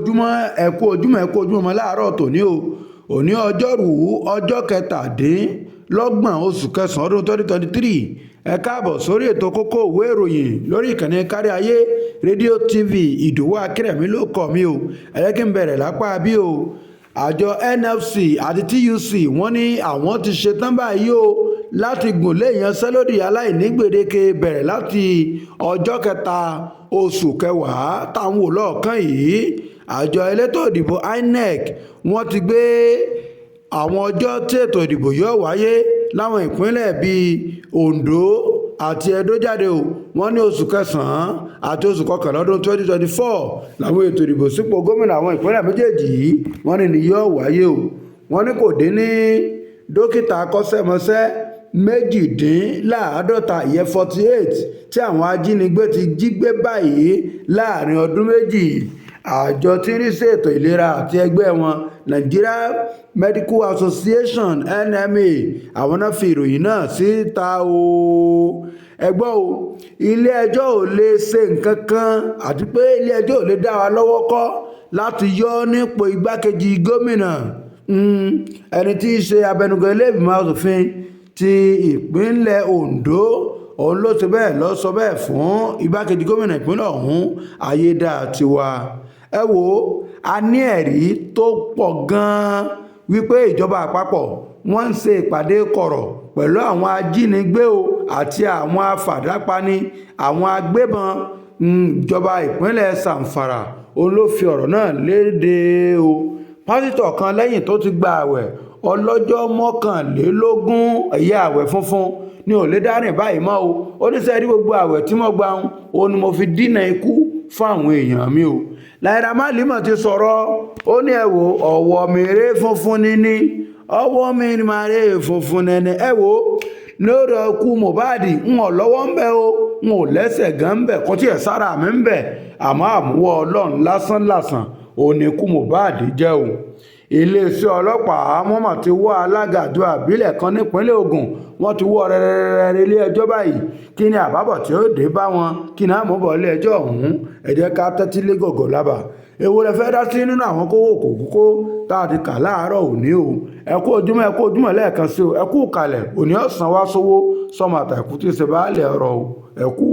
ojúmọ́ láàárọ̀ tòní o òní ọjọ́rú ọjọ́ kẹtàdínlọ́gbọ̀n oṣù kẹsàn-án ọdún 2023 ẹ káàbọ̀ sórí ètò kókó ìwé ìròyìn lórí ìkànnì kárí ayé rédíò tv ìdòwú akérèmí ló kọ mí o ẹ jẹ́ kí n bẹ̀rẹ̀ lápá bí o àjọ nlc àti tuc wọ́n ní àwọn ti ṣetán báyìí o láti gùnlé ìyanṣẹ́lódì aláìní gbèdéke bẹ̀rẹ̀ láti ọjọ́ kẹta oṣù kẹwàá táwọn wò lọ́ọ̀kan yìí àjọ elétò ìdìbò inec wọ́n ti gbé àwọn ọjọ́ tí ètò ìdìbò yóò wáyé láwọn ìpínlẹ̀ bíi ondo àti edo jáde o wọ́n ní oṣù kẹsàn-án àti oṣù kọkànlá ọdún 2024 làwọn ètò ìdìbò sípò gómìnà àwọn ìpínlẹ̀ méjèèjì yìí wọ́n ní yóò wáyé o wọ́n ní kò dín ní dókítà akọ́ṣẹ́mọṣẹ́ méjìdínláàádọ́ta ìyẹn 48 tí àwọn ajínigbé ti jí gbé báyìí láàrin ọdún méjì àjọ tí ń rí sí ètò ìlera àti ẹgbẹ́ wọn Naijiria Medical Association NMA àwọn náà fi ìròyìn náà síta o ẹgbọ́n o ilé ẹjọ́ ò lè ṣe nǹkan kan àti pé ilé ẹjọ́ ò lè dá wa lọ́wọ́ kọ́ láti yọ nípò igbákejì gómìnà ẹni tí í ṣe abẹnugan ilé ìgbìmọ̀ asòfin ti ìpínlẹ̀ Ondo òun ló ṣe bẹ́ẹ̀ lọ sọ bẹ́ẹ̀ fún igbákejì gómìnà ìpínlẹ̀ ọ̀hún Ayédàtiwa ẹ wò a ní ẹ̀rí tó pọ̀ gan-an wípé ìjọba àpapọ̀ wọ́n ń ṣe ìpàdé kọ̀rọ̀ pẹ̀lú àwọn ajínigbé o àti àwọn afàdápani àwọn agbébọn ìjọba ìpínlẹ̀ Zamfara òun ló fi ọ̀rọ̀ náà léde o pásítọ̀ kan lẹ́yìn tó ti gba àwẹ̀ ọlọ́jọ́ mọ́kànlélógún ẹ̀yà àwẹ̀ funfun ni ò lè dárìn báyìí mọ́ o ó ní sẹ́ẹ̀rí gbogbo àwẹ̀ tí mo gbà ó ní mo fi dínà ikú fún àwọn èèyàn mi o Naira Marley ti sọ̀rọ̀ ó ní ẹ wò ọwọ́ mi ré funfun níní ọwọ́ mi máa ré funfun nẹ́ni ẹ wò lórí ọkú Mohbad ń ọ̀ lọ́wọ́ ń bẹ o ń ò lẹ́sẹ̀ gan ń bẹ kó tí ẹ̀ sára mi ń bẹ àmọ́ àmúwọ́ Ọlọ́run lásán òní kú Mohbad jẹ́ o iléeṣẹ́ ọlọ́pàá mọ́mọ́ ti wọ́ alága àjọ àbílẹ̀ kan nípínlẹ̀ Ògùn wọ́n ti wọ́ rẹ́rẹ́rẹ́rẹ́ ilé ẹjọ́ báyìí kí ni àbábọ̀ tí ó dé bá wọn kí ni àmúbọ̀ ilé ẹjọ́ ọ̀hún ẹ jẹ́ ká tẹ́tí lé gọ̀gọ̀ lábà èwo lẹ fẹ́ dá sí nínú àwọn kówó kòkókó tá a ti kà láàárọ̀ òní o ẹ kú ojúmọ́ lẹ́ẹ̀kan sí o ẹ kú kalẹ̀ òní ọ̀sán wá sówó sọmọ àtàkùn tí ì ṣe bá lẹ̀ ọ̀rọ̀ o ẹ kú.